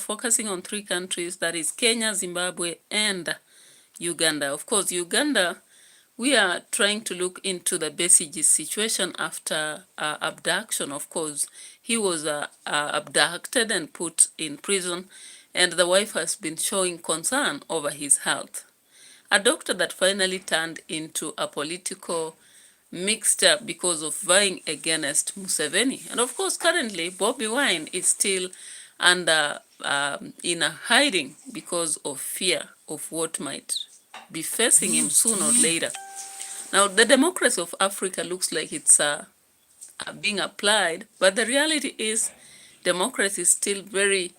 focusing on 3 countries, that is Kenya, Zimbabwe, and Uganda. Of course, Uganda, we are trying to look into the BESiGY's situation after abduction. Of course, he was abducted and put in prison, and the wife has been showing concern over his health. A doctor that finally turned into a political mixture because of vying against Museveni. And of course, currently, Bobby Wine is still under in a hiding because of fear of what might be facing him sooner or later. Now, the democracy of Africa looks like it's being applied, but the reality is democracy is still very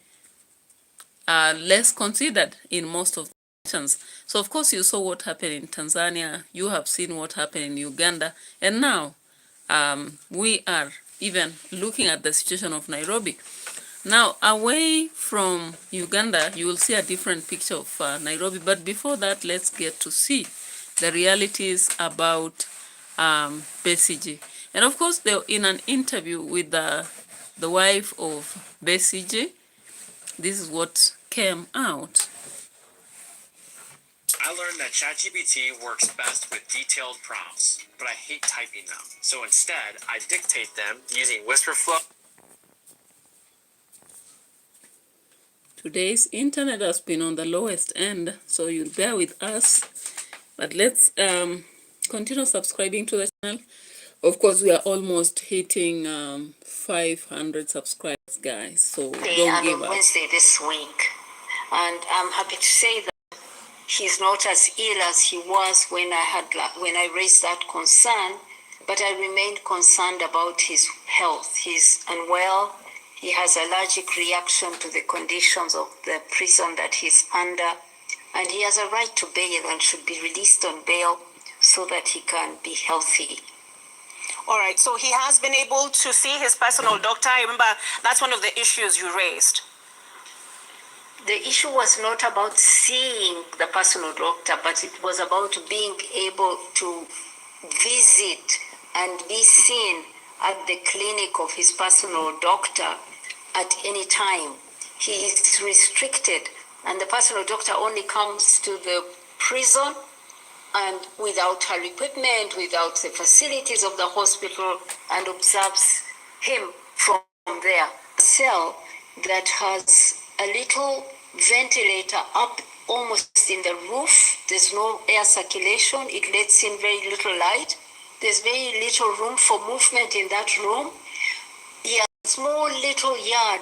less considered in most of the nations. So, of course, you saw what happened in Tanzania, you have seen what happened in Uganda, and now we are even looking at the situation of Nairobi. Now, away from Uganda, you will see a different picture of Nairobi. But before that, let's get to see the realities about BESiGY. And of course, in an interview with the wife of BESiGY, this is what came out. I learned that ChatGPT works best with detailed prompts, but I hate typing them. So instead, I dictate them using WhisperFlow. Today's internet has been on the lowest end, so you'll bear with us. But let's continue subscribing to the channel. Of course, we are almost hitting 500 subscribers, guys. So don't give up. Wednesday this week, and I'm happy to say that he's not as ill as he was when I raised that concern. But I remained concerned about his health. He's unwell. He has an allergic reaction to the conditions of the prison that he's under, and he has a right to bail and should be released on bail so that he can be healthy. All right, so he has been able to see his personal doctor. I remember that's one of the issues you raised. The issue was not about seeing the personal doctor, but it was about being able to visit and be seen at the clinic of his personal doctor at any time. He is restricted, and the personal doctor only comes to the prison and without her equipment, without the facilities of the hospital, and observes him from there. A cell that has a little ventilator up almost in the roof. There's no air circulation. It lets in very little light. There's very little room for movement in that room. He has a small little yard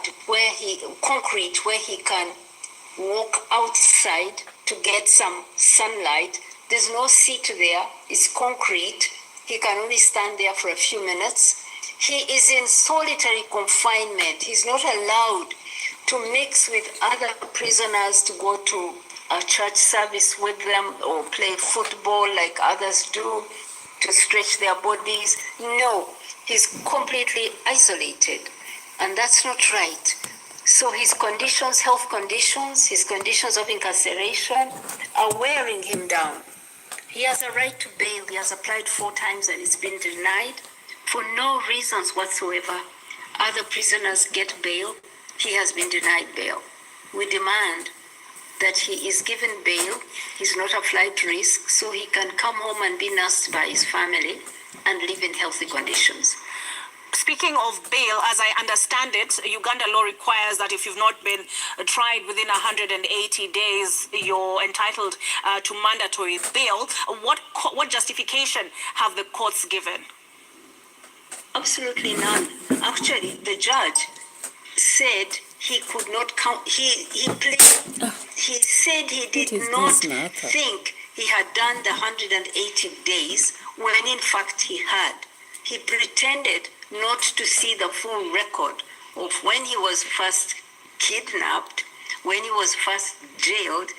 concrete where he can walk outside to get some sunlight. There's no seat there. It's concrete. He can only stand there for a few minutes. He is in solitary confinement. He's not allowed to mix with other prisoners, to go to a church service with them or play football like others do, to stretch their bodies. No, he's completely isolated, and that's not right. So his conditions, health conditions, his conditions of incarceration are wearing him down. He has a right to bail. He has applied 4 times and it's been denied for no reasons whatsoever. Other prisoners get bail. He has been denied bail. We demand that he is given bail. He's not a flight risk, so he can come home and be nursed by his family and live in healthy conditions. Speaking of bail, as I understand it, Uganda law requires that if you've not been tried within 180 days, you're entitled to mandatory bail. What justification have the courts given? Absolutely none. Actually, the judge said he could not count. He said he did not think he had done the 180 days when in fact he had. He pretended not to see the full record of when he was first kidnapped, when he was first jailed,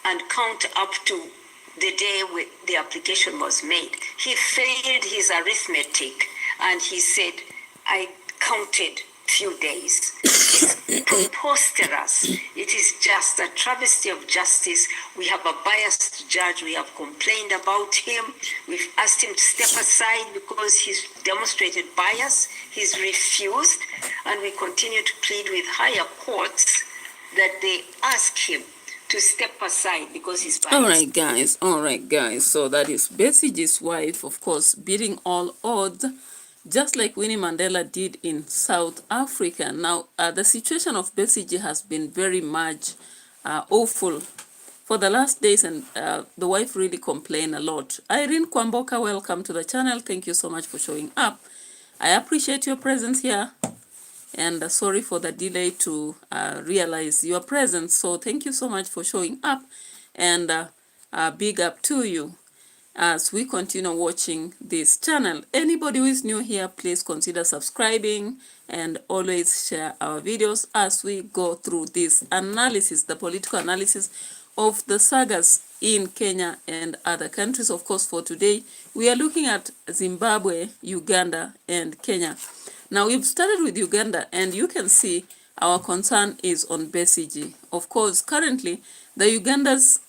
and count up to the day when the application was made. He failed his arithmetic and he said, I counted few days. It's preposterous. It is just a travesty of justice. We have a biased judge. We have complained about him. We've asked him to step aside because he's demonstrated bias. He's refused, and we continue to plead with higher courts that they ask him to step aside because he's biased. All right, guys. So that is BESiGY's wife, of course, beating all odds, just like Winnie Mandela did in South Africa. Now, the situation of BESiGY has been very much awful for the last days, and the wife really complained a lot. Irene Kwamboka, welcome to the channel. Thank you so much for showing up. I appreciate your presence here, and sorry for the delay to realize your presence. So thank you so much for showing up, and big up to you as we continue watching this channel. Anybody who is new here, please consider subscribing and always share our videos as we go through this analysis, the political analysis of the sagas in Kenya and other countries. Of course, for today, we are looking at Zimbabwe, Uganda, and Kenya. Now, we've started with Uganda, and you can see our concern is on BESiGY. Of course, currently, the Uganda's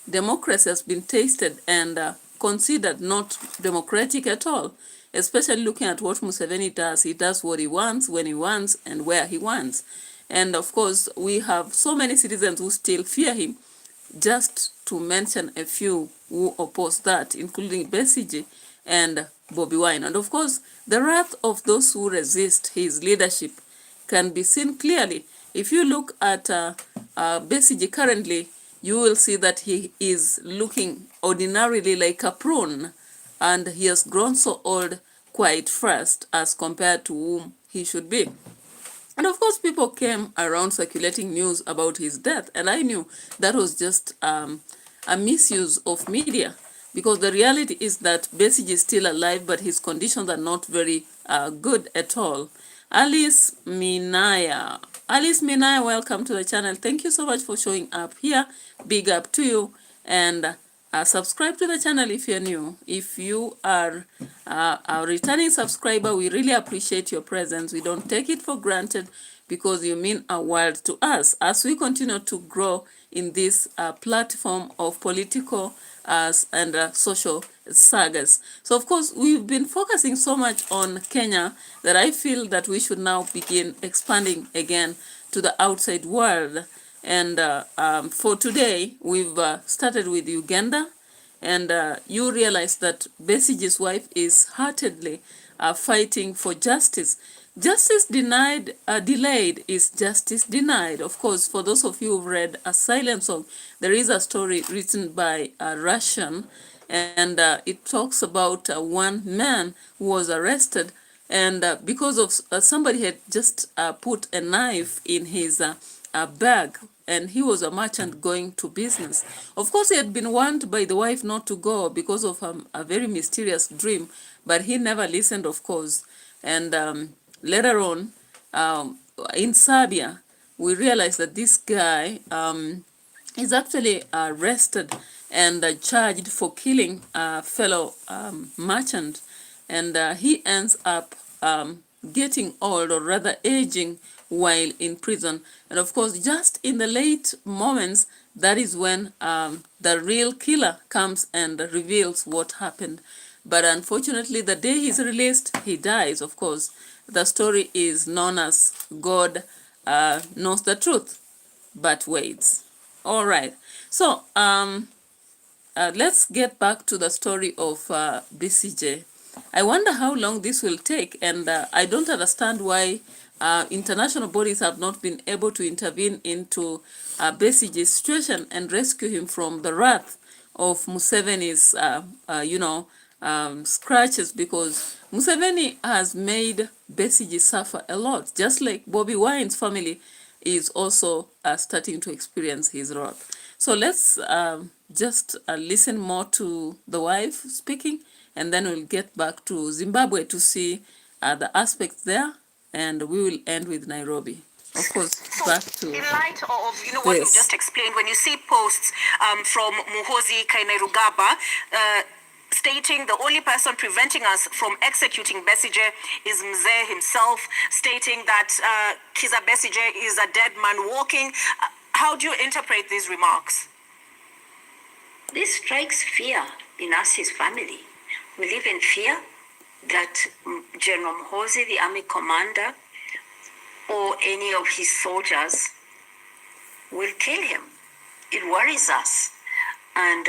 democracy has been tasted and considered not democratic at all, especially looking at what Museveni does. He does what he wants, when he wants, and where he wants. And of course, we have so many citizens who still fear him, just to mention a few who oppose that, including BESiGY and Bobi Wine. And of course, the wrath of those who resist his leadership can be seen clearly. If you look at BESiGY currently, you will see that he is looking ordinarily like a prune, and he has grown so old quite fast as compared to whom he should be. And of course, people came around circulating news about his death, and I knew that was just a misuse of media, because the reality is that BESiGY is still alive, but his conditions are not very good at all. Alice Minaya, welcome to the channel. Thank you so much for showing up here. Big up to you, and subscribe to the channel if you're new. If you are a returning subscriber, we really appreciate your presence. We don't take it for granted, because you mean a world to us as we continue to grow in this platform of political and social sagas. So of course, we've been focusing so much on Kenya that I feel that we should now begin expanding again to the outside world. And for today, we've started with Uganda, and you realize that BESiGY's wife is heartedly fighting for justice. Justice denied, delayed is justice denied. Of course, for those of you who've read A Silent Song, there is a story written by a Russian, and it talks about one man who was arrested, and because of somebody had just put a knife in his bag, and he was a merchant going to business. Of course, he had been warned by the wife not to go because of a very mysterious dream, but he never listened, of course. And later on, in Serbia, we realized that this guy is actually arrested and charged for killing a fellow merchant, and he ends up getting old, or rather aging, while in prison. And of course, just in the late moments, that is when the real killer comes and reveals what happened. But unfortunately, the day he's released, he dies. Of course, the story is known as God knows the truth, but waits. All right. So let's get back to the story of BESiGY. I wonder how long this will take, and I don't understand why international bodies have not been able to intervene into BESiGY's situation and rescue him from the wrath of Museveni's, scratches, because Museveni has made BESiGY suffer a lot, just like Bobi Wine's family is also starting to experience his wrath. So let's just listen more to the wife speaking, and then we'll get back to Zimbabwe to see the aspects there, and we will end with Nairobi. Of course, back to in light of what you just explained, when you see posts from Muhoozi Kainerugaba stating the only person preventing us from executing BESiGY is Mzee himself, stating that Kiza BESiGY is a dead man walking, how do you interpret these remarks? This strikes fear in us, his family. We live in fear that General Muhoozi, the army commander, or any of his soldiers will kill him. It worries us. And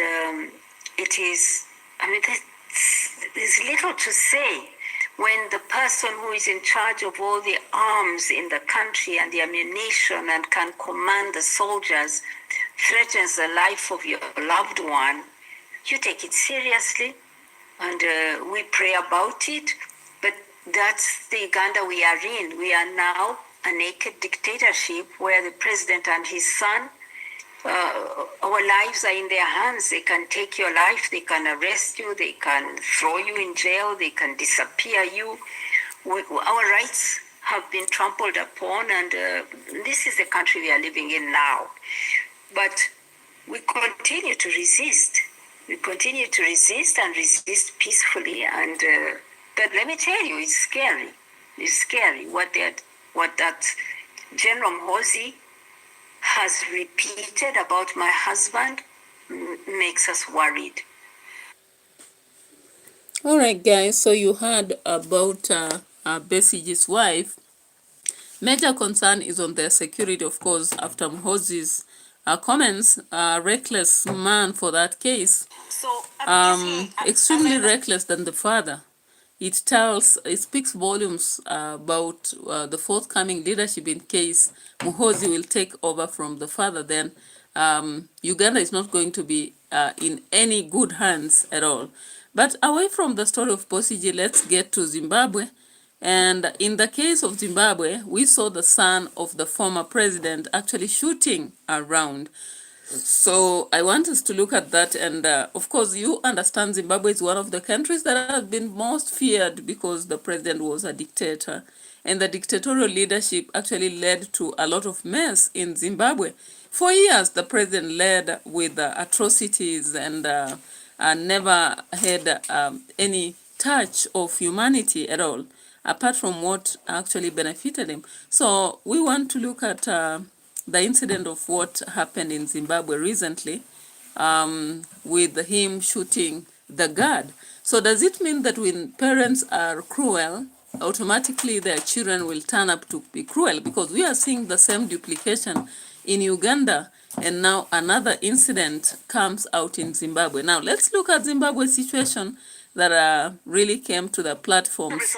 it is, I mean, there's little to say when the person who is in charge of all the arms in the country and the ammunition and can command the soldiers threatens the life of your loved one. You take it seriously, and we pray about it, but that's the Uganda we are in. We are now a naked dictatorship where the president and his son, our lives are in their hands. They can take your life, they can arrest you, they can throw you in jail, they can disappear you. Our rights have been trampled upon, and this is the country we are living in now. But we continue to resist. We continue to resist and resist peacefully. And but let me tell you, it's scary. It's scary what that General Mhozi has repeated about my husband makes us worried. All right, guys. So you heard about BESiGY's wife. Major concern is on their security, of course, after Mhozi's comments. Reckless man for that case. So, Extremely reckless than the father. It speaks volumes about the forthcoming leadership in case Mhozi will take over from the father. Then Uganda is not going to be in any good hands at all. But away from the story of BESiGY, let's get to Zimbabwe. And in the case of Zimbabwe, we saw the son of the former president actually shooting around. So I want us to look at that, and of course you understand Zimbabwe is one of the countries that have been most feared because the president was a dictator, and the dictatorial leadership actually led to a lot of mess in Zimbabwe. For years the president led with atrocities and never had any touch of humanity at all, apart from what actually benefited him. So we want to look at the incident of what happened in Zimbabwe recently with him shooting the guard. So does it mean that when parents are cruel, automatically their children will turn up to be cruel? Because we are seeing the same duplication in Uganda, and now another incident comes out in Zimbabwe. Now let's look at Zimbabwe's situation that really came to the platforms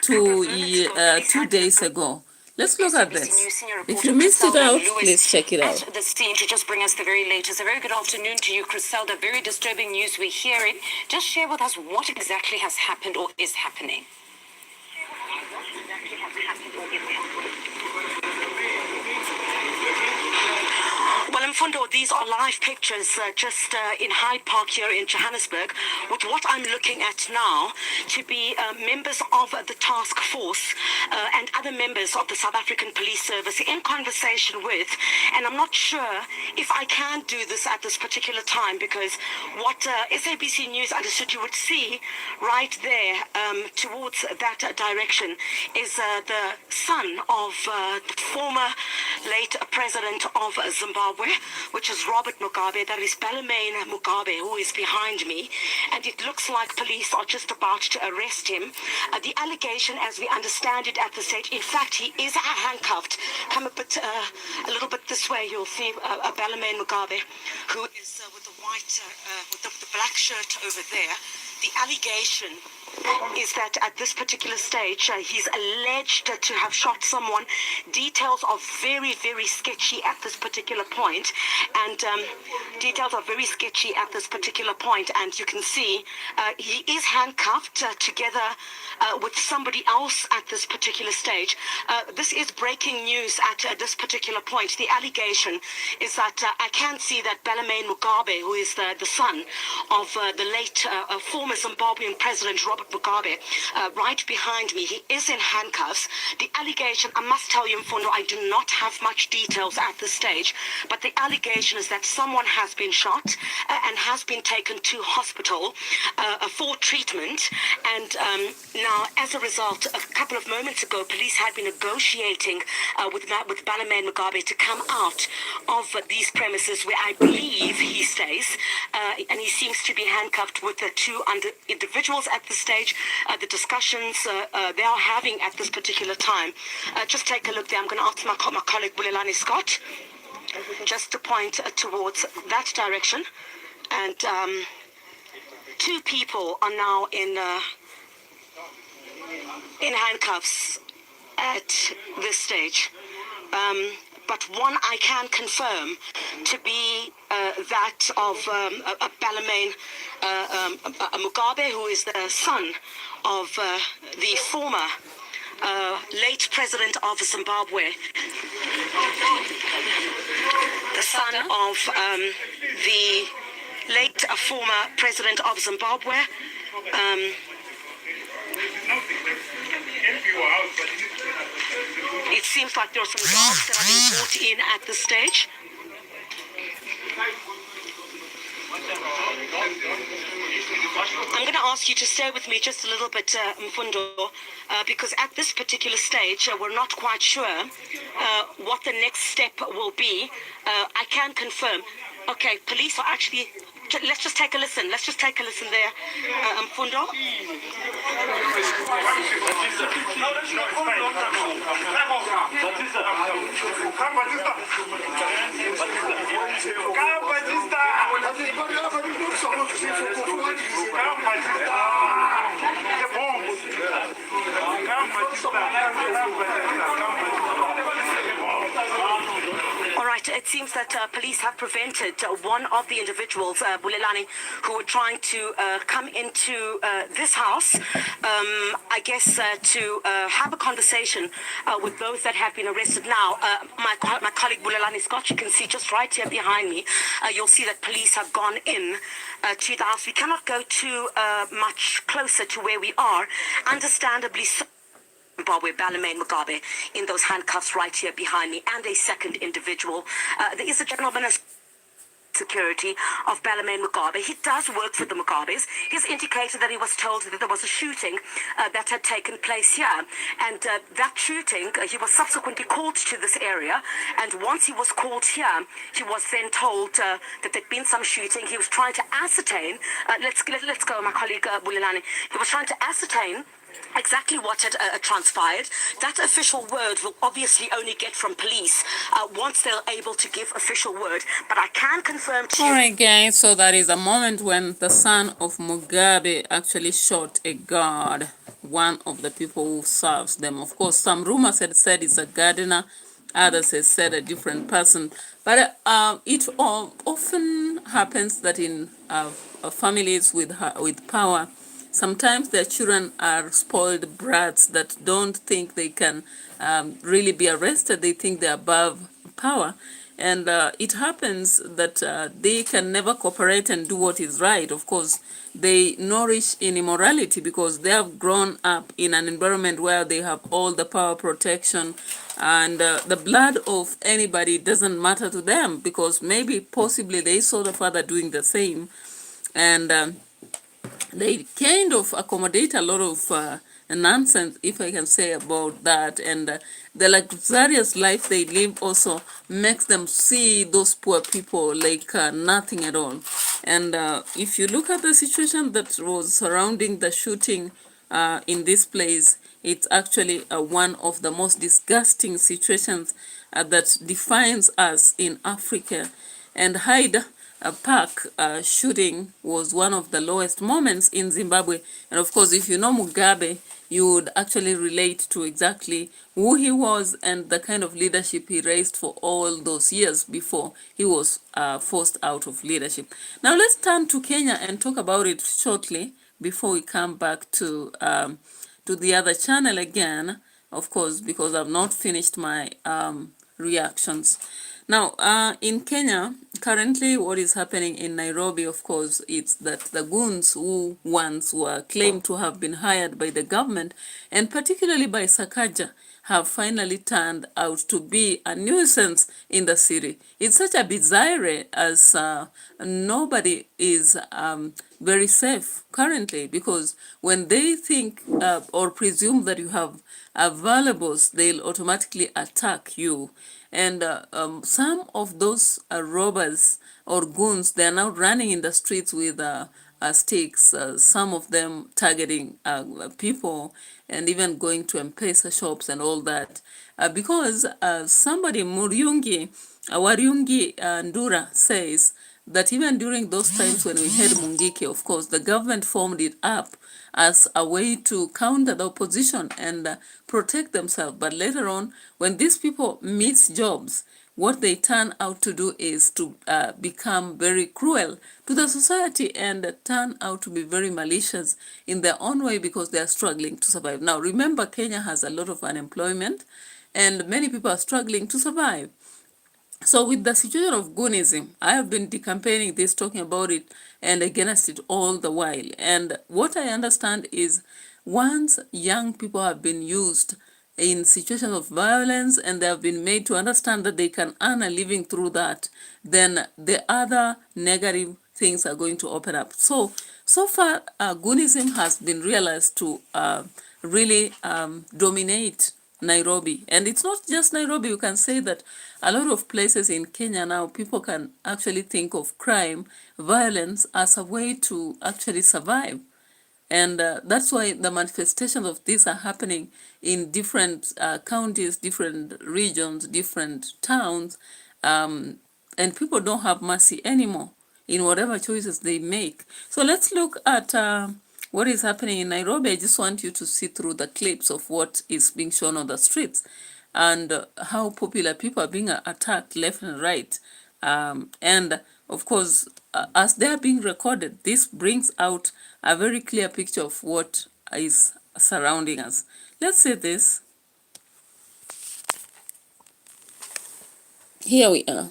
2 days ago. Let's look at this. If you missed it out, please check it out. At the scene to just bring us the very latest. A very good afternoon to you, Griselda. Very disturbing news we're hearing. Just share with us what exactly has happened or is happening. Well, Mfundo, these are live pictures just in Hyde Park here in Johannesburg, with what I'm looking at now to be members of the task force and other members of the South African Police Service in conversation with, and I'm not sure if I can do this at this particular time, because what SABC News understood you would see right there towards that direction is the son of the former late president of Zimbabwe, which is Robert Mugabe. That is Balamain Mugabe, who is behind me, and it looks like police are just about to arrest him. The allegation, as we understand it at the stage, in fact, he is handcuffed. Come a little bit this way, you'll see Balamain Mugabe, who is with the white, with the black shirt over there. The allegation is that at this particular stage, he's alleged to have shot someone. Details are very, very sketchy at this particular point, and details are very sketchy at this particular point. And you can see he is handcuffed together with somebody else at this particular stage. This is breaking news at this particular point. The allegation is that I can see that Balamain Mugabe, who is the son of the late former Zimbabwean president Robert Mugabe, right behind me. He is in handcuffs. The allegation, I must tell you, Mfundo, I do not have much details at this stage, but the allegation is that someone has been shot and has been taken to hospital for treatment. And now, as a result, a couple of moments ago, police had been negotiating with Balamain Mugabe to come out of these premises where I believe he stays, and he seems to be handcuffed with the two under individuals at this stage, the discussions they are having at this particular time. Just take a look there. I'm going to ask my colleague Bulelani Scott just to point towards that direction. And two people are now in handcuffs at this stage. But one I can confirm to be that of Balamain Mugabe, who is the son of the former late president of Zimbabwe, the son of the late former president of Zimbabwe. It seems like there are some guards that are being brought in at this stage. I'm going to ask you to stay with me just a little bit, Mfundo, because at this particular stage, we're not quite sure what the next step will be. I can confirm. Okay, police are actually... Let's just take a listen. Let's just take a listen there, Mfundo. All right, it seems that police have prevented one of the individuals, Bulelani, who were trying to come into this house, I guess, to have a conversation with those that have been arrested. Now, my colleague Bulelani Scott, you can see just right here behind me, you'll see that police have gone in to the house. We cannot go too much closer to where we are, understandably so. Zimbabwe, Balamain Mugabe, in those handcuffs right here behind me, and a second individual. There is a gentleman as security of Balamain Mugabe. He does work for the Mugabes. He's indicated that he was told that there was a shooting that had taken place here. And that shooting, he was subsequently called to this area. And once he was called here, he was then told that there'd been some shooting. He was trying to ascertain, let's go, my colleague Bulelani. He was trying to ascertain exactly what had transpired. That official word will obviously only get from police once they're able to give official word. But I can confirm to you... All right, guys, so that is a moment when the son of Mugabe actually shot a guard, one of the people who serves them. Of course, some rumors had said it's a gardener, others had said a different person. But it often happens that in families with power, sometimes their children are spoiled brats that don't think they can really be arrested. They think they're above power. And it happens that they can never cooperate and do what is right. Of course, they nourish in immorality because they have grown up in an environment where they have all the power, protection, and the blood of anybody doesn't matter to them because maybe possibly they saw the father doing the same. And they kind of accommodate a lot of nonsense, if I can say, about that. And the luxurious life they live also makes them see those poor people like nothing at all. And if you look at the situation that was surrounding the shooting in this place, it's actually one of the most disgusting situations that defines us in Africa. And Hyde Park shooting was one of the lowest moments in Zimbabwe. And of course, if you know Mugabe, you would actually relate to exactly who he was and the kind of leadership he raised for all those years before he was forced out of leadership. Now let's turn to Kenya and talk about it shortly before we come back to the other channel again, of course, because I've not finished my reactions. Now, in Kenya, currently what is happening in Nairobi, of course, it's that the goons who once were claimed to have been hired by the government, and particularly by Sakaja, have finally turned out to be a nuisance in the city. It's such a bizarre as nobody is very safe currently, because when they think or presume that you have valuables, they'll automatically attack you. And some of those robbers or goons, they are now running in the streets with sticks, some of them targeting people and even going to M-Pesa shops and all that. Because somebody, Wariungi Ndura, says that even during those times when we had Mungiki, of course, the government formed it up as a way to counter the opposition and protect themselves. But later on, when these people miss jobs, what they turn out to do is to become very cruel to the society and turn out to be very malicious in their own way because they are struggling to survive. Now, remember, Kenya has a lot of unemployment and many people are struggling to survive. So with the situation of Goonism, I have been campaigning this, talking about it and against it all the while. And what I understand is once young people have been used in situations of violence and they have been made to understand that they can earn a living through that, then the other negative things are going to open up. So far, Goonism has been realized to really dominate Nairobi. And it's not just Nairobi. You can say that a lot of places in Kenya now, people can actually think of crime, violence as a way to actually survive. And that's why the manifestations of this are happening in different counties, different regions, different towns. And people don't have mercy anymore in whatever choices they make. So let's look at what is happening in Nairobi. I just want you to see through the clips of what is being shown on the streets and how popular people are being attacked left and right. And of course, as they are being recorded, this brings out a very clear picture of what is surrounding us. Let's see this. Here we are.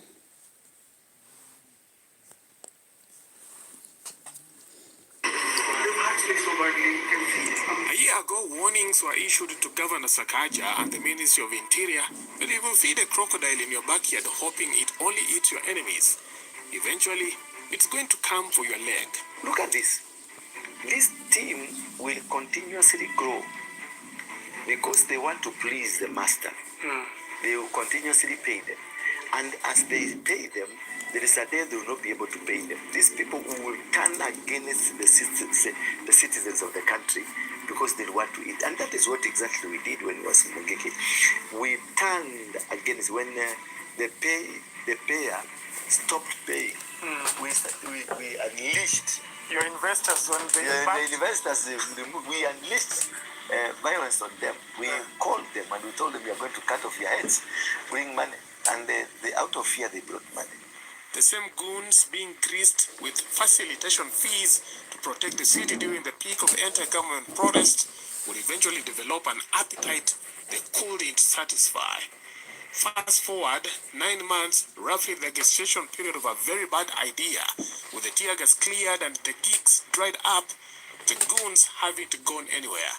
A year ago, warnings were issued to Governor Sakaja and the Ministry of Interior that you will feed a crocodile in your backyard hoping it only eats your enemies. Eventually, it's going to come for your leg. Look at this. This team will continuously grow because they want to please the master. They will continuously pay them. And as they pay them, there is a day they will not be able to pay them. These people will turn against the citizens of the country because they want to eat. And that is what exactly we did when it was Mungiki. We turned against when the payer stopped paying. We unleashed. Your investors, when they the investors, we unleashed violence on them. We called them and we told them, we are going to cut off your heads, bring money. And they out of fear, they brought money. The same goons being graced with facilitation fees to protect the city during the peak of anti-government protest will eventually develop an appetite they couldn't satisfy. Fast forward 9 months, roughly the gestation period of a very bad idea, with the tear gas cleared and the gigs dried up, the goons haven't gone anywhere.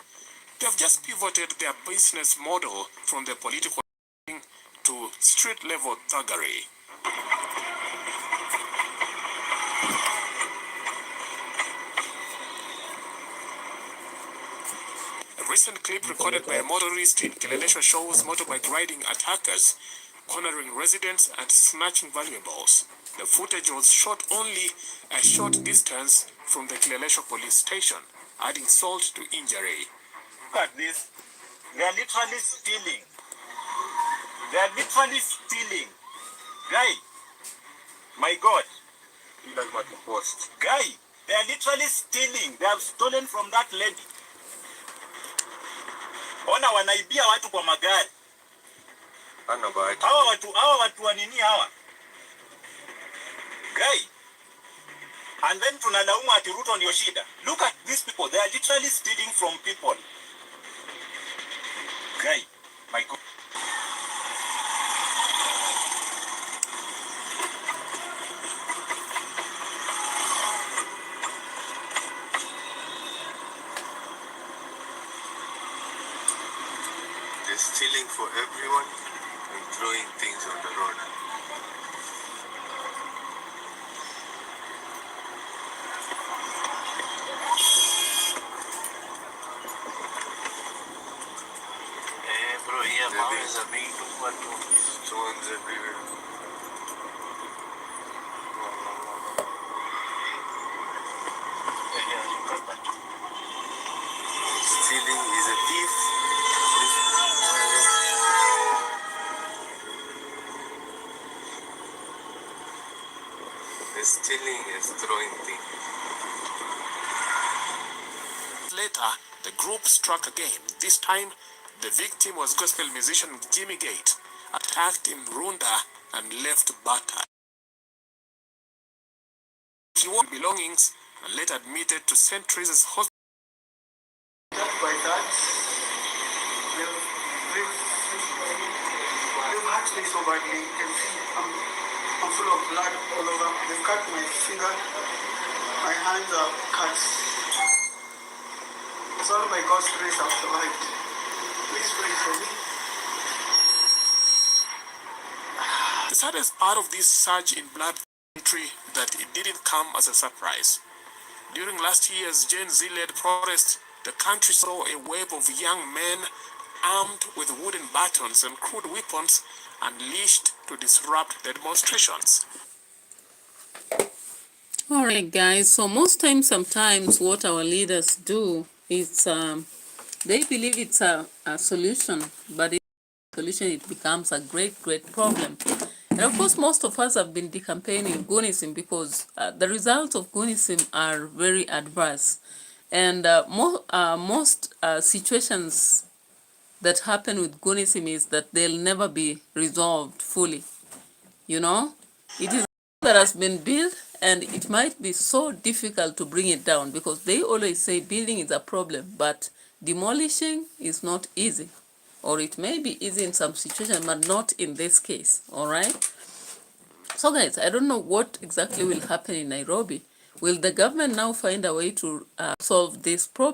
They have just pivoted their business model from the political to street-level thuggery. A recent clip recorded by a motorist in Kileleshwa shows motorbike riding attackers cornering residents and snatching valuables. The footage was shot only a short distance from the Kileleshwa police station, adding salt to injury. Look at this. They are literally stealing. They are literally stealing. Guy, my God. Guy, they are literally stealing. They have stolen from that lady. Ona wanaibia watu kwa magari. Hawa watu wa nini hawa? Guy. And then tunalaumu ati Ruto ndio shida. Look at these people. They are literally stealing from people. Guy, my God. Stealing for everyone and throwing things on the road. Bro, yeah, mountains are being Stones everywhere. stealing and throwing things. Later, the group struck again. This time, the victim was gospel musician Jimmy Gate, attacked in Runda and left battered. He won belongings and later admitted to St. Teresa's Hospital. By that, they've hurt me so badly. You can see I'm full of blood all over. They've cut my finger. My hands are cut. It's all by God's grace I've survived. Please pray for me. The saddest part of this surge in blood country that it didn't come as a surprise. During last year's Gen Z-led protest, the country saw a wave of young men armed with wooden batons and crude weapons unleashed to disrupt the demonstrations. All right, guys. So sometimes what our leaders do is they believe it's a solution, but it becomes a great problem. And of course, most of us have been decampaigning Goonism because the results of Goonism are very adverse. And most situations that happen with Goonism is that they'll never be resolved fully. You know, it is that has been built, and it might be so difficult to bring it down because they always say building is a problem, but demolishing is not easy. Or it may be easy in some situations, but not in this case, all right? So guys, I don't know what exactly will happen in Nairobi. Will the government now find a way to solve this problem?